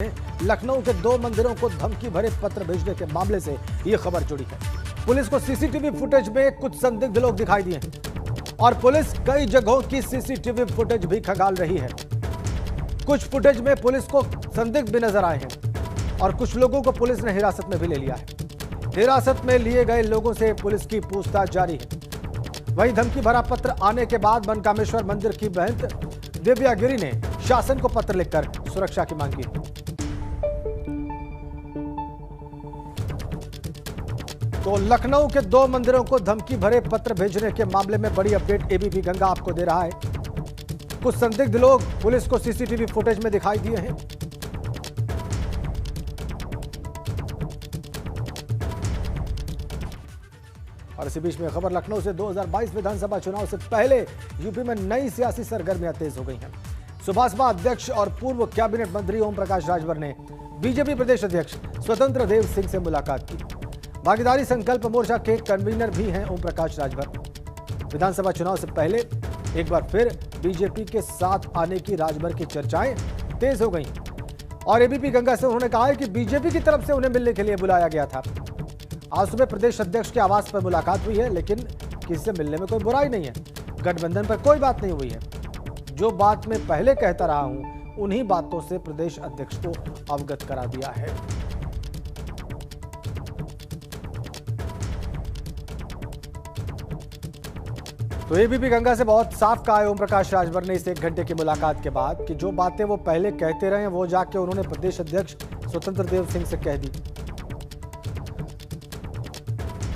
में लखनऊ के 2 मंदिरों को धमकी भरे पत्र भेजने के मामले से यह खबर जुड़ी है। पुलिस को सीसीटीवी फुटेज में कुछ संदिग्ध लोग दिखाई दिए हैं और पुलिस कई जगहों की सीसीटीवी फुटेज भी खंगाल रही है। कुछ फुटेज में पुलिस को संदिग्ध भी नजर आए हैं और कुछ लोगों को पुलिस ने हिरासत में भी ले लिया है। हिरासत में लिए गए लोगों से पुलिस की पूछताछ जारी है। वहीं धमकी भरा पत्र आने के बाद मनकामेश्वर मंदिर की महंत दिव्या गिरी ने शासन को पत्र लिखकर सुरक्षा की मांग की। तो लखनऊ के 2 मंदिरों को धमकी भरे पत्र भेजने के मामले में बड़ी अपडेट एबीपी गंगा आपको दे रहा है। कुछ संदिग्ध लोग पुलिस को सीसीटीवी फुटेज में दिखाई दिए हैं। और इसी बीच में खबर लखनऊ से 2022 विधानसभा चुनाव से पहले यूपी में नई सियासी सरगर्मियां तेज हो गई हैं। सुभाषपा अध्यक्ष और पूर्व कैबिनेट मंत्री ओम प्रकाश राजभर ने बीजेपी प्रदेश अध्यक्ष स्वतंत्र देव सिंह से मुलाकात की। भागीदारी संकल्प मोर्चा के कन्वीनर भी हैं ओम प्रकाश राजभर। विधानसभा चुनाव से पहले एक बार फिर बीजेपी के साथ आने की राजभर की चर्चाएं तेज हो गई और एबीपी गंगा से उन्होंने कहा है कि बीजेपी की तरफ से उन्हें मिलने के लिए बुलाया गया था। आज सुबह प्रदेश अध्यक्ष के आवास पर मुलाकात हुई है, लेकिन किसी से मिलने में कोई बुराई नहीं है। गठबंधन पर कोई बात नहीं हुई है। जो बात मैं पहले कहता रहा हूं, उन्हीं बातों से प्रदेश अध्यक्ष को अवगत करा दिया है। तो एबीपी गंगा से बहुत साफ कहा है ओम प्रकाश राजभर ने इस 1 घंटे की मुलाकात के बाद कि जो बातें वो पहले कहते रहे वो जाके उन्होंने प्रदेश अध्यक्ष स्वतंत्र देव सिंह से कह दी।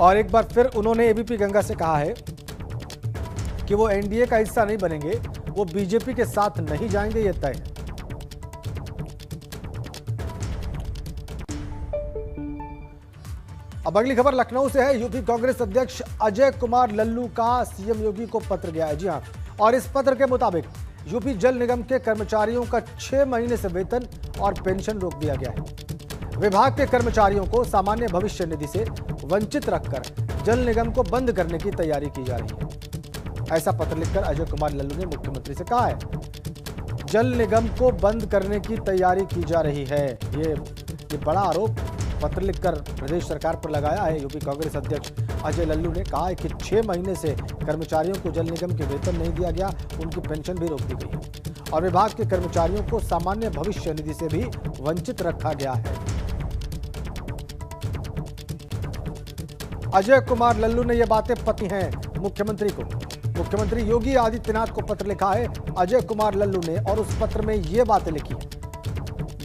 और एक बार फिर उन्होंने एबीपी गंगा से कहा है कि वो एनडीए का हिस्सा नहीं बनेंगे, वो बीजेपी के साथ नहीं जाएंगे, ये तय है। अब अगली खबर लखनऊ से है। यूपी कांग्रेस अध्यक्ष अजय कुमार लल्लू का सीएम योगी को पत्र गया है। जी हां, और इस पत्र के मुताबिक यूपी जल निगम के कर्मचारियों का 6 महीने से वेतन और पेंशन रोक दिया गया है। विभाग के कर्मचारियों को सामान्य भविष्य निधि से वंचित रखकर जल निगम को बंद करने की तैयारी की जा रही है। ऐसा पत्र लिखकर अजय कुमार लल्लू ने मुख्यमंत्री से कहा है। जल निगम को बंद करने की तैयारी की जा रही है, ये बड़ा आरोप पत्र लिखकर प्रदेश सरकार पर लगाया है। यूपी कांग्रेस अध्यक्ष अजय लल्लू ने कहा है कि 6 महीने से कर्मचारियों को जल निगम के वेतन नहीं दिया गया, उनकी पेंशन भी रोक दी गई है और विभाग के कर्मचारियों को सामान्य भविष्य निधि से भी वंचित रखा गया है। अजय कुमार लल्लू ने यह बातें पती हैं मुख्यमंत्री को। मुख्यमंत्री योगी आदित्यनाथ को पत्र लिखा है अजय कुमार लल्लू ने और उस पत्र में यह बातें लिखी है।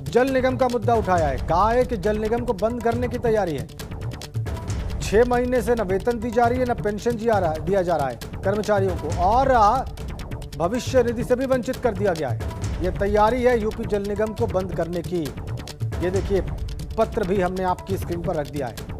जल निगम का मुद्दा उठाया है, कहा है कि जल निगम को बंद करने की तैयारी है। 6 महीने से न वेतन दी जा रही है, न पेंशन दिया जा रहा है कर्मचारियों को और भविष्य निधि से भी वंचित कर दिया गया है। यह तैयारी है यूपी जल निगम को बंद करने की। ये देखिए पत्र भी हमने आपकी स्क्रीन पर रख दिया है।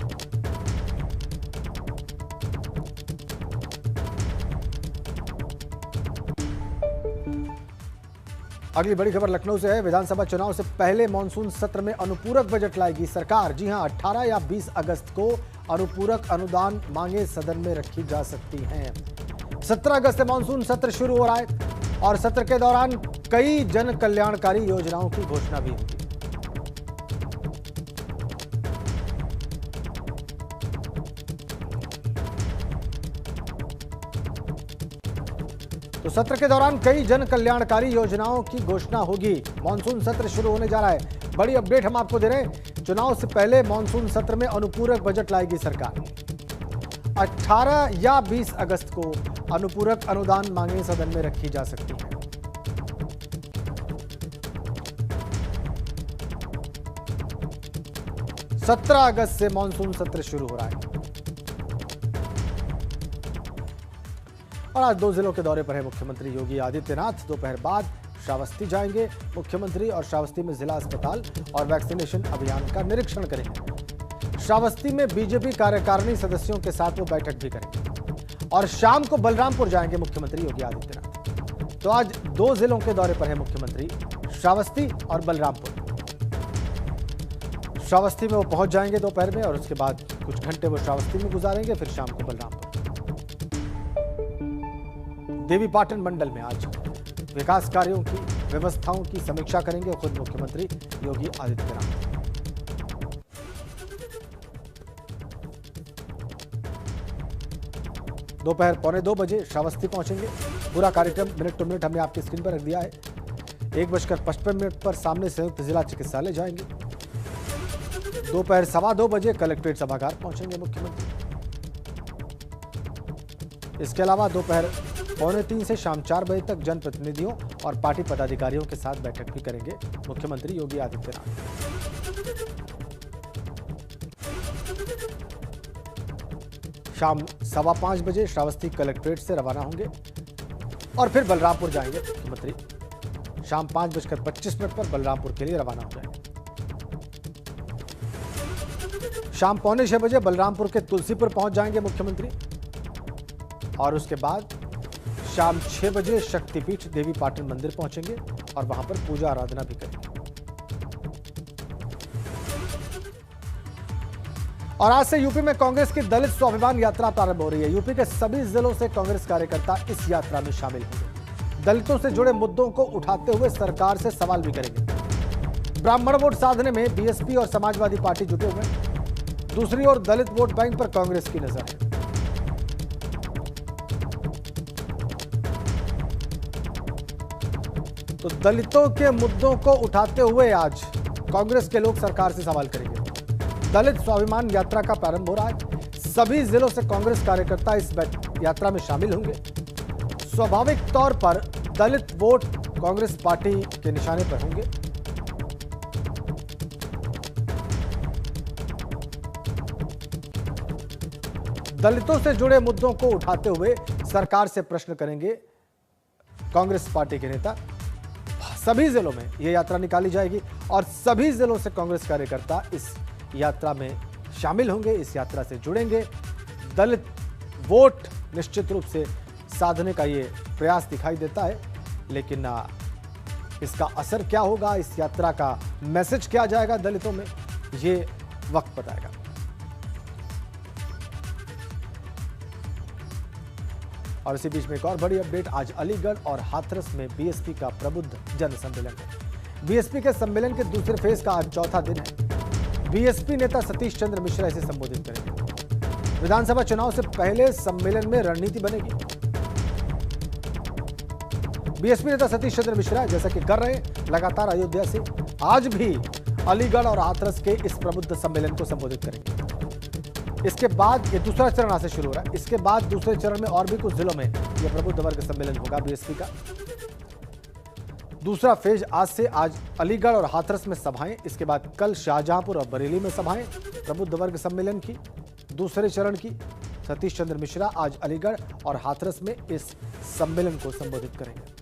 अगली बड़ी खबर लखनऊ से है। विधानसभा चुनाव से पहले मानसून सत्र में अनुपूरक बजट लाएगी सरकार। जी हां, 18 या 20 अगस्त को अनुपूरक अनुदान मांगे सदन में रखी जा सकती हैं। 17 अगस्त से मानसून सत्र शुरू हो रहा है और सत्र के दौरान कई जन कल्याणकारी योजनाओं की घोषणा भी होगी। तो सत्र के दौरान कई जन कल्याणकारी योजनाओं की घोषणा होगी। मानसून सत्र शुरू होने जा रहा है। बड़ी अपडेट हम आपको दे रहे हैं। चुनाव से पहले मानसून सत्र में अनुपूरक बजट लाएगी सरकार। 18 या 20 अगस्त को अनुपूरक अनुदान मांगे सदन में रखी जा सकती है। सत्रह अगस्त से मानसून सत्र शुरू हो रहा है और आज 2 जिलों के दौरे पर है मुख्यमंत्री योगी आदित्यनाथ। दोपहर बाद श्रावस्ती जाएंगे मुख्यमंत्री और श्रावस्ती में जिला अस्पताल और वैक्सीनेशन अभियान का निरीक्षण करेंगे। श्रावस्ती में बीजेपी कार्यकारिणी सदस्यों के साथ वो बैठक भी करेंगे और शाम को बलरामपुर जाएंगे मुख्यमंत्री योगी आदित्यनाथ। तो आज 2 जिलों के दौरे पर है मुख्यमंत्री, श्रावस्ती और बलरामपुर। श्रावस्ती में वो पहुंच जाएंगे दोपहर में और उसके बाद कुछ घंटे वो श्रावस्ती में गुजारेंगे, फिर शाम को बलरामपुर। देवीपाटन मंडल में आज विकास कार्यों की व्यवस्थाओं की समीक्षा करेंगे खुद मुख्यमंत्री योगी आदित्यनाथ। दोपहर 1:45 बजे श्रावस्ती पहुंचेंगे। पूरा कार्यक्रम मिनट टू मिनट हमने आपकी स्क्रीन पर रख दिया है। 1:55 पर सामने संयुक्त जिला चिकित्सालय जाएंगे। दोपहर 2:15 बजे कलेक्ट्रेट सभागार पहुंचेंगे मुख्यमंत्री। इसके अलावा दोपहर 2:45 से शाम 4 बजे तक जनप्रतिनिधियों और पार्टी पदाधिकारियों के साथ बैठक भी करेंगे मुख्यमंत्री योगी आदित्यनाथ। शाम 5:15 बजे श्रावस्ती कलेक्ट्रेट से रवाना होंगे और फिर बलरामपुर जाएंगे मुख्यमंत्री। शाम 5:25 पर बलरामपुर के लिए रवाना हो जाएंगे। शाम 5:45 बजे बलरामपुर के तुलसीपुर पहुंच जाएंगे मुख्यमंत्री और उसके बाद शाम 6 बजे शक्तिपीठ देवी पाटन मंदिर पहुंचेंगे और वहां पर पूजा आराधना भी करेंगे। और आज से यूपी में कांग्रेस की दलित स्वाभिमान यात्रा प्रारंभ हो रही है। यूपी के सभी जिलों से कांग्रेस कार्यकर्ता इस यात्रा में शामिल होंगे। दलितों से जुड़े मुद्दों को उठाते हुए सरकार से सवाल भी करेंगे। ब्राह्मण वोट साधने में बीएसपी और समाजवादी पार्टी जुटे हुए हैं। दूसरी ओर दलित वोट बैंक पर कांग्रेस की नजर है। तो दलितों के मुद्दों को उठाते हुए आज कांग्रेस के लोग सरकार से सवाल करेंगे। दलित स्वाभिमान यात्रा का प्रारंभ हो रहा है। सभी जिलों से कांग्रेस कार्यकर्ता इस यात्रा में शामिल होंगे। स्वाभाविक तौर पर दलित वोट कांग्रेस पार्टी के निशाने पर होंगे। दलितों से जुड़े मुद्दों को उठाते हुए सरकार से प्रश्न करेंगे कांग्रेस पार्टी के नेता। सभी जिलों में यह यात्रा निकाली जाएगी और सभी जिलों से कांग्रेस कार्यकर्ता इस यात्रा में शामिल होंगे, इस यात्रा से जुड़ेंगे। दलित वोट निश्चित रूप से साधने का ये प्रयास दिखाई देता है, लेकिन इसका असर क्या होगा, इस यात्रा का मैसेज क्या जाएगा दलितों में, ये वक्त बताएगा। और इसी बीच में एक और बड़ी अपडेट। आज अलीगढ़ और हाथरस में बीएसपी का प्रबुद्ध जन सम्मेलन है। बीएसपी के सम्मेलन के दूसरे फेज का आज चौथा दिन है। बीएसपी नेता सतीश चंद्र मिश्रा इसे संबोधित करेंगे। विधानसभा चुनाव से पहले सम्मेलन में रणनीति बनेगी। बीएसपी नेता सतीश चंद्र मिश्रा जैसा कि कर रहे हैं लगातार अयोध्या से, आज भी अलीगढ़ और हाथरस के इस प्रबुद्ध सम्मेलन को संबोधित करेंगे। इसके बाद ये दूसरा चरण आज से शुरू हो रहा है। इसके बाद दूसरे चरण में और भी कुछ जिलों में यह प्रबुद्ध वर्ग सम्मेलन होगा बीएसपी का। दूसरा फेज आज से, आज अलीगढ़ और हाथरस में सभाएं, इसके बाद कल शाहजहांपुर और बरेली में सभाएं प्रबुद्ध वर्ग सम्मेलन की दूसरे चरण की। सतीश चंद्र मिश्रा आज अलीगढ़ और हाथरस में इस सम्मेलन को संबोधित करेंगे।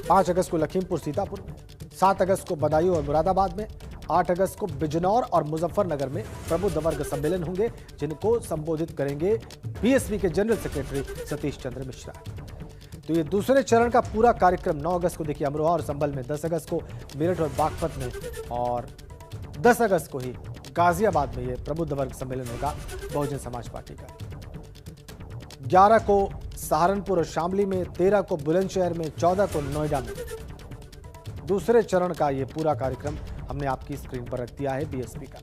पांच अगस्त को लखीमपुर सीतापुर में, 7 अगस्त को बदायूं और मुरादाबाद में, 8 अगस्त को बिजनौर और मुजफ्फरनगर में प्रबुद्ध वर्ग सम्मेलन होंगे, जिनको संबोधित करेंगे बीएसपी के जनरल सेक्रेटरी सतीश चंद्र मिश्रा। तो ये दूसरे चरण का पूरा कार्यक्रम 9 अगस्त को देखिए अमरोहा और संभल में, 10 अगस्त को मेरठ और बागपत में और 10 अगस्त को ही गाजियाबाद में ये प्रबुद्ध वर्ग सम्मेलन होगा बहुजन समाज पार्टी का। 11 को सहारनपुर और शामली में, 13 को बुलंदशहर में, 14 को नोएडा में। दूसरे चरण का ये पूरा कार्यक्रम हमने आपकी स्क्रीन पर रख दिया है बीएसपी का।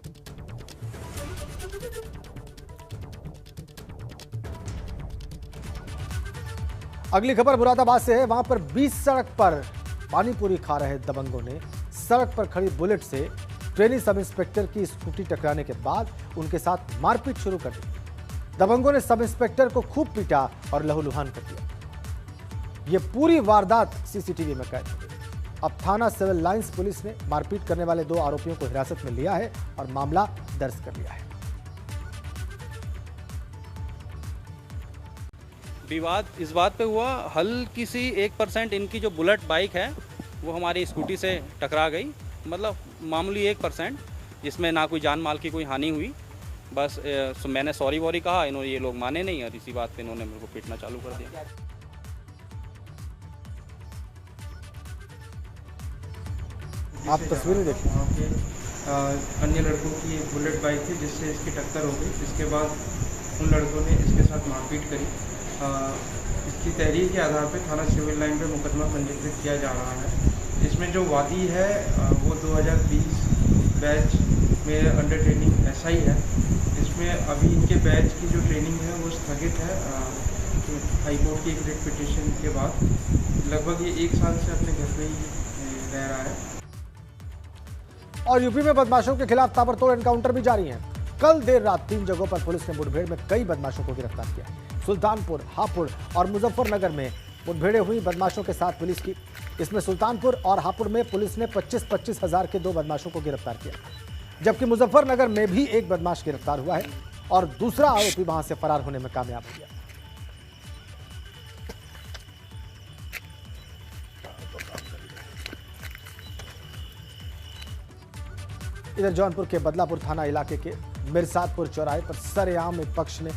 अगली खबर मुरादाबाद से है। वहां पर 20 सड़क पर पानीपुरी खा रहे दबंगों ने सड़क पर खड़ी बुलेट से ट्रेनी सब इंस्पेक्टर की स्कूटी टकराने के बाद उनके साथ मारपीट शुरू कर दी। दबंगों ने सब इंस्पेक्टर को खूब पीटा और लहूलुहान कर दिया। यह पूरी वारदात सीसीटीवी में कैद हो गई। अब थाना सिविल लाइंस पुलिस ने मारपीट करने वाले 2 आरोपियों को हिरासत में लिया है और मामला दर्ज कर लिया है। विवाद इस बात पे हुआ, हल्की सी 1% इनकी जो बुलेट बाइक है वो हमारी स्कूटी से टकरा गई। मतलब मामूली 1%, जिसमें ना कोई जान माल की कोई हानि हुई। बस मैंने सॉरी वॉरी कहा, इन्होंने ये लोग माने नहीं और इसी बात पे इन्होंने मेरे को पीटना चालू कर दिया। आप तस्वीरें देखिए। अन्य लड़कों की एक बुलेट बाइक थी जिससे इसकी टक्कर हो गई। इसके बाद उन लड़कों ने इसके साथ मारपीट करी। इसकी तहरीर के आधार पर थाना सिविल लाइन पे मुकदमा पंजीकृत किया जा रहा है। इसमें जो वादी है वो 2020 बैच में अंडर ट्रेनिंग एसआई है। इसमें अभी इनके बैच की जो ट्रेनिंग है वो स्थगित है हाई कोर्ट की एक रिट पिटीशन के बाद। लगभग ये 1 साल से अपने घर पे ही रह रहा है। और यूपी में बदमाशों के खिलाफ ताबड़तोड़ एनकाउंटर भी जारी है। कल देर रात 3 जगहों पर पुलिस ने मुठभेड़ में कई बदमाशों को गिरफ्तार किया। सुल्तानपुर, हापुड़ और मुजफ्फरनगर में मुठभेड़ें हुई बदमाशों के साथ पुलिस की। इसमें सुल्तानपुर और हापुड़ में पुलिस ने 25-25 हजार के 2 बदमाशों को गिरफ्तार किया, जबकि मुजफ्फरनगर में भी एक बदमाश गिरफ्तार हुआ है और दूसरा आरोपी वहां से फरार होने में कामयाब हो गया। इधर जौनपुर के बदलापुर थाना इलाके के मिर्सादपुर चौराहे पर सरेआम एक पक्ष ने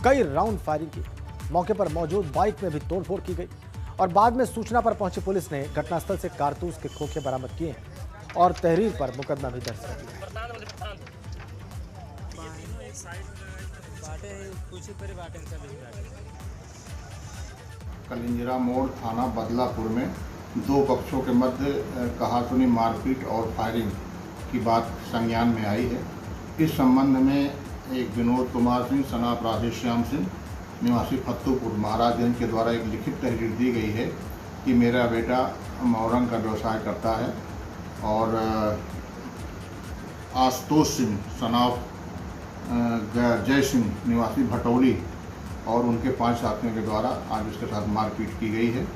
कई राउंड फायरिंग की। मौके पर मौजूद बाइक में भी तोड़फोड़ की गई और बाद में सूचना पर पहुंची पुलिस ने घटनास्थल से कारतूस के खोखे बरामद किए हैं और तहरीर पर मुकदमा भी दर्ज कर दिया है। कलिंजरा मोड़ थाना बदलापुर में 2 पक्षों के मध्य कहासुनी मारपीट और फायरिंग की बात संज्ञान में आई है। इस संबंध में एक विनोद कुमार सिंह सनाफ राधेश्याम सिंह निवासी फत्तूपुर महाराजगंज के द्वारा एक लिखित तहरीर दी गई है कि मेरा बेटा मोरंग का व्यवसाय करता है और आशुतोष सिंह सनाफ जय सिंह निवासी भटौली और उनके 5 साथियों के द्वारा आज उसके साथ मारपीट की गई है।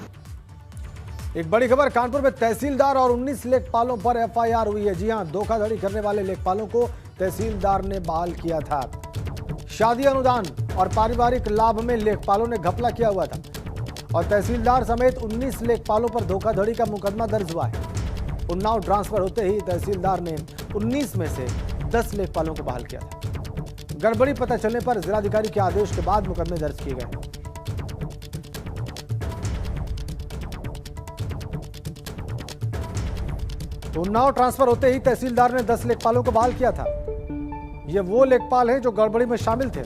एक बड़ी खबर, कानपुर में तहसीलदार और 19 लेखपालों पर एफआईआर हुई है। जी हां, धोखाधड़ी करने वाले लेखपालों को तहसीलदार ने बहाल किया था। शादी अनुदान और पारिवारिक लाभ में लेखपालों ने घपला किया हुआ था और तहसीलदार समेत 19 लेखपालों पर धोखाधड़ी का मुकदमा दर्ज हुआ है। उन्नाव ट्रांसफर होते ही तहसीलदार ने 19 में से 10 लेखपालों को बहाल किया था। गड़बड़ी पता चलने पर जिलाधिकारी के आदेश के बाद मुकदमे दर्ज किए गए। उन्नाव ट्रांसफर होते ही तहसीलदार ने 10 लेखपालों को बहाल किया था। ये वो लेखपाल हैं जो गड़बड़ी में शामिल थे।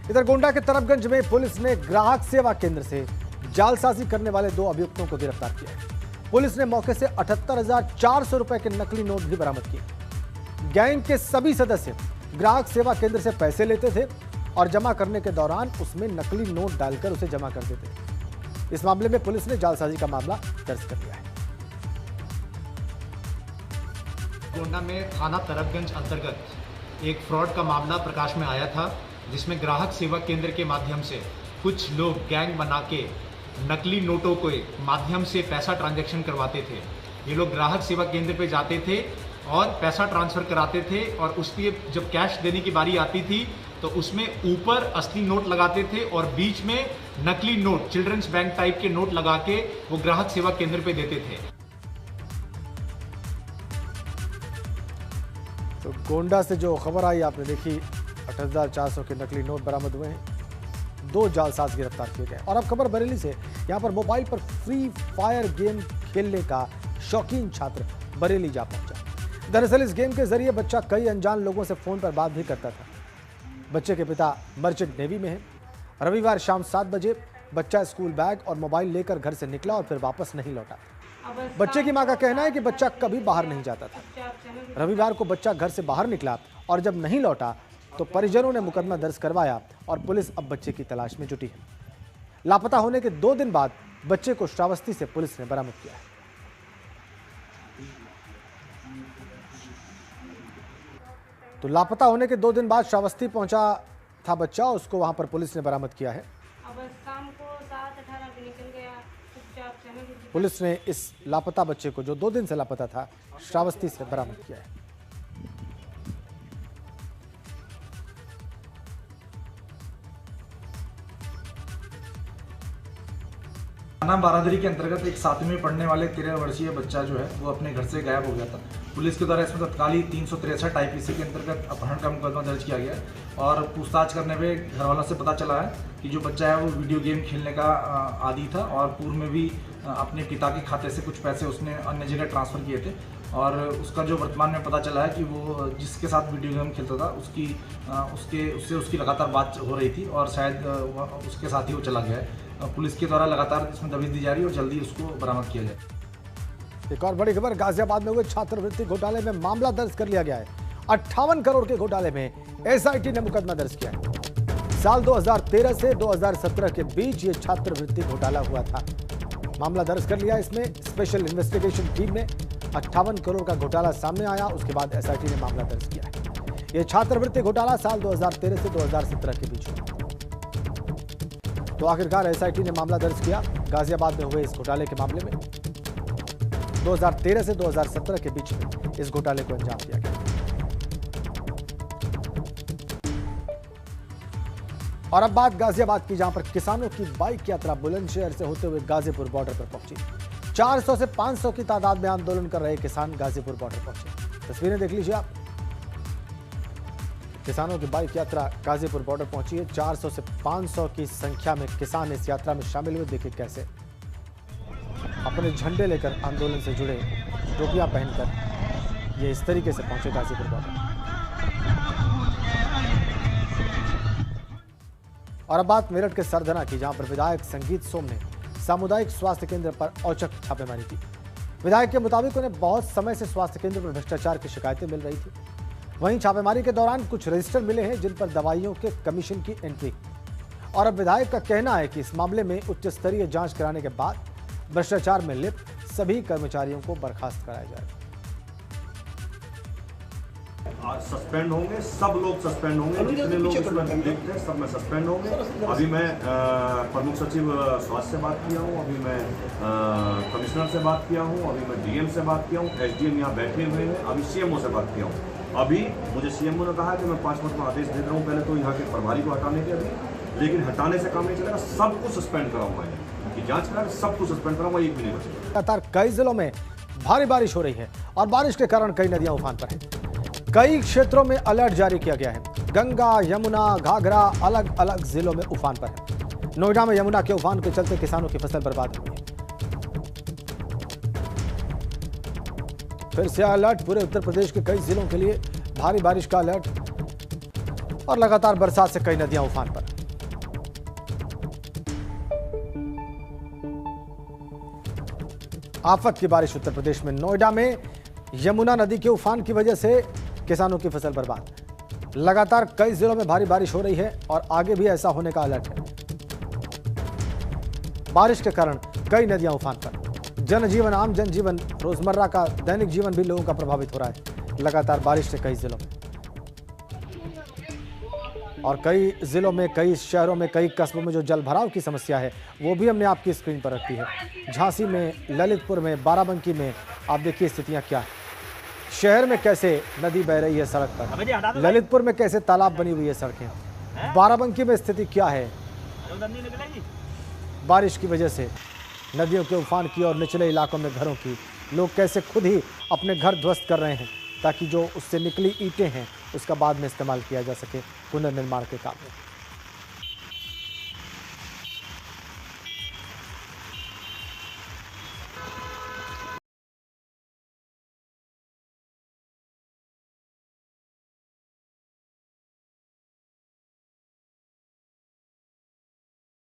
इधर गोंडा के तरफगंज में पुलिस ने ग्राहक सेवा केंद्र से जालसाजी करने वाले 2 अभियुक्तों को गिरफ्तार किया है। पुलिस ने मौके से 78,400 रुपए के नकली नोट भी बरामद किए। गैंग के सभी सदस्य ग्राहक सेवा केंद्र से पैसे लेते थे और जमा करने के दौरान उसमें नकली नोट डालकर उसे जमा कर देते थे। इस मामले में पुलिस ने जालसाजी का मामला दर्ज कर लिया है। गोंडा में थाना तरफगंज अंतर्गत एक फ्रॉड का मामला प्रकाश में आया था, जिसमें ग्राहक सेवा केंद्र के माध्यम से कुछ लोग गैंग बना के नकली नोटों के माध्यम से पैसा ट्रांजैक्शन करवाते थे। ये लोग ग्राहक सेवा केंद्र पे जाते थे और पैसा ट्रांसफर कराते थे और उसके जब कैश देने की बारी आती थी तो उसमें ऊपर असली नोट लगाते थे और बीच में नकली नोट, चिल्ड्रंस बैंक टाइप के नोट लगा के वो ग्राहक सेवा केंद्र पे देते थे। तो गोंडा से जो खबर आई आपने देखी, 78,400 के नकली नोट बरामद हुए हैं, 2 जालसाज गिरफ्तार किए गए। और अब खबर बरेली से, यहां पर मोबाइल पर फ्री फायर गेम खेलने का शौकीन छात्र बरेली जा पहुंचा। दरअसल इस गेम के जरिए बच्चा कई अनजान लोगों से फोन पर बात भी करता था। बच्चे के पिता मर्चेंट नेवी में हैं। रविवार शाम 7 बजे बच्चा स्कूल बैग और मोबाइल लेकर घर से निकला और फिर वापस नहीं लौटा। बच्चे की मां का कहना है कि बच्चा कभी बाहर नहीं जाता था। रविवार को बच्चा घर से बाहर निकला और जब नहीं लौटा तो परिजनों ने मुकदमा दर्ज करवाया और पुलिस अब बच्चे की तलाश में जुटी है। लापता होने के 2 दिन बाद बच्चे को श्रावस्ती से पुलिस ने बरामद किया है। तो लापता होने के 2 दिन बाद श्रावस्ती पहुंचा था बच्चा, उसको वहां पर पुलिस ने बरामद किया है। अब शाम को 7:18 पे निकल गया, चुपचाप चले गए। पुलिस ने इस लापता बच्चे को, जो 2 दिन से लापता था, श्रावस्ती से बरामद किया है। थाना बारादरी के अंतर्गत एक 7वीं में पढ़ने वाले 13 वर्षीय बच्चा जो है वो अपने घर से गायब हो गया था। पुलिस के द्वारा इसमें तत्काली 363 IPC के अंतर्गत अपहरण का मुकदमा दर्ज किया गया है और पूछताछ करने पे घर वालों से पता चला है कि जो बच्चा है वो वीडियो गेम खेलने का आदी था और पूर्व में भी अपने पिता के खाते से कुछ पैसे उसने अन्य जगह ट्रांसफ़र किए थे और उसका जो वर्तमान में पता चला है कि वो जिसके साथ वीडियो गेम खेलता था उसकी लगातार बात हो रही थी और शायद उसके साथ ही वो चला गया है। पुलिस के द्वारा लगातार इसमें दबिश दी जा रही है और जल्दी उसको बरामद किया जाए। एक और बड़ी खबर, गाजियाबाद में हुए छात्रवृत्ति घोटाले में मामला दर्ज कर लिया गया है। 58 करोड़ के घोटाले में एसआईटी ने मुकदमा दर्ज किया है। साल 2013 से 2017 के बीच ये छात्रवृत्ति घोटाला हुआ था। मामला दर्ज कर लिया। इसमें स्पेशल इन्वेस्टिगेशन टीम ने 58 करोड़ का घोटाला सामने आया, उसके बाद एसआईटी ने मामला दर्ज किया है। यह छात्रवृत्ति घोटाला साल 2013 से 2017 के बीच हुआ। तो आखिरकार एसआईटी ने मामला दर्ज किया गाजियाबाद में हुए इस घोटाले के मामले में। 2013 से 2017 के बीच में इस घोटाले को अंजाम दिया गया। और अब बात गाजियाबाद की, जहां पर किसानों की बाइक यात्रा बुलंदशहर से होते हुए गाजीपुर बॉर्डर पर पहुंची। 400 से 500 की तादाद में आंदोलन कर रहे किसान गाजीपुर बॉर्डर पहुंचे। तस्वीरें देख लीजिए आप। किसानों की बाइक यात्रा गाजीपुर बॉर्डर पहुंची है। 400 से 500 की संख्या में किसान इस यात्रा में शामिल हुए। देखिए कैसे अपने झंडे लेकर आंदोलन से जुड़े, टोपियां पहनकर ये इस तरीके से पहुंचे गाजीपुर बॉर्डर। और अब बात मेरठ के सरधना की, जहां पर विधायक संगीत सोम ने सामुदायिक स्वास्थ्य केंद्र पर औचक छापेमारी की। विधायक के मुताबिक उन्हें बहुत समय से स्वास्थ्य केंद्र पर भ्रष्टाचार की शिकायतें मिल रही थी। वहीं छापेमारी के दौरान कुछ रजिस्टर मिले हैं जिन पर दवाइयों के कमीशन की एंट्री। और अब विधायक का कहना है कि इस मामले में उच्च स्तरीय जांच कराने के बाद भ्रष्टाचार में लिप्त सभी कर्मचारियों को बर्खास्त कराया जाएगा। सस्पेंड होंगे, सब लोग सस्पेंड होंगे, जितने लोग इसमें लिप्त हैं सब में सस्पेंड होंगे। अभी मैं प्रमुख सचिव स्वास्थ्य से बात किया हूँ, अभी मैं कमिश्नर से बात किया हूँ, अभी मैं डीएम से बात किया हूँ, एसडीएम यहाँ बैठे हुए हैं, अभी सीएमओ से बात किया हूँ। अभी मुझे सीएमओ ने कहा कि मैं 5 मिनट में आदेश दे रहा हूँ, पहले तो यहाँ के प्रभारी को हटाने के, अभी लेकिन हटाने से काम नहीं चलेगा, सबको सस्पेंड कराऊंगा, कि जाँच करा सबको सस्पेंड कराऊंगा, एक भी नहीं बचेगा। लगातार कई जिलों में भारी बारिश हो रही है और बारिश के कारण कई नदियां उफान पर हैं। कई क्षेत्रों में अलर्ट जारी किया गया है। गंगा, यमुना, घाघरा अलग अलग जिलों में उफान पर है। नोएडा में यमुना के उफान के चलते किसानों की फसल बर्बाद हुई है। फिर से अलर्ट, पूरे उत्तर प्रदेश के कई जिलों के लिए भारी बारिश का अलर्ट और लगातार बरसात से कई नदियां उफान पर। आफत की बारिश उत्तर प्रदेश में। नोएडा में यमुना नदी के उफान की वजह से किसानों की फसल बर्बाद। लगातार कई जिलों में भारी बारिश हो रही है और आगे भी ऐसा होने का अलर्ट है। बारिश के कारण कई नदियां उफान पर। जनजीवन, आम जनजीवन, रोजमर्रा का दैनिक जीवन भी लोगों का प्रभावित हो रहा है लगातार बारिश से कई जिलों में। और कई जिलों में, कई शहरों में, कई कस्बों में जो जल भराव की समस्या है वो भी हमने आपकी स्क्रीन पर रखी है। झांसी में, ललितपुर में, बाराबंकी में आप देखिए स्थितियां क्या है। शहर में कैसे नदी बह रही है सड़क पर, ललितपुर में कैसे तालाब बनी हुई है सड़कें, बाराबंकी में स्थिति क्या है। बारिश की वजह से नदियों के उफान की और निचले इलाकों में घरों की, लोग कैसे खुद ही अपने घर ध्वस्त कर रहे हैं ताकि जो उससे निकली ईंटें हैं उसका बाद में इस्तेमाल किया जा सके पुनर्निर्माण के काम में।